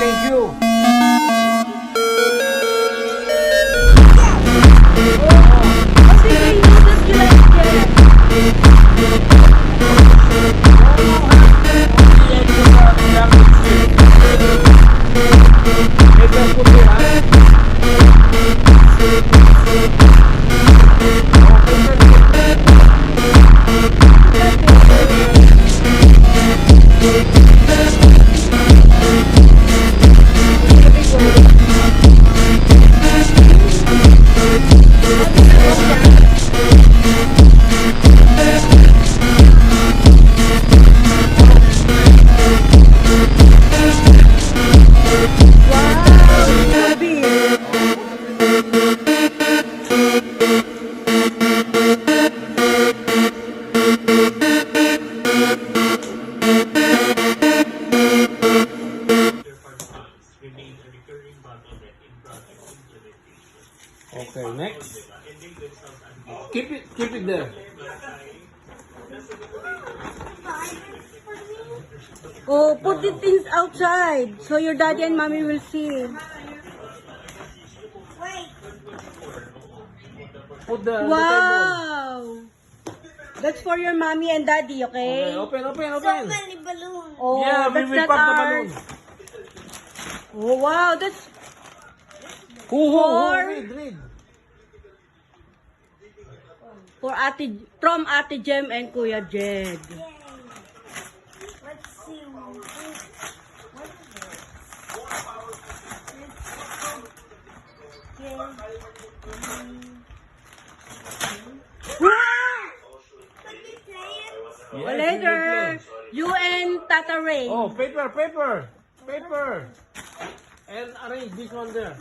thank you. What did they use that you like Jet? Wow, Bobby. Okay, next. Keep it there. Oh, put the things outside so your daddy and mommy will see. Put the table. Wow! That's for your mommy and daddy, Okay, okay? open. Oh, Yeah, we that's will not pop the ours. balloon. Oh, wow, that's Who, For- read. for from Ate Jem and Kuya Jed. Let's see. What is this? Can we play it? Yes, we will Later, play. you and Tata Ray. Oh, paper. And arrange this one there.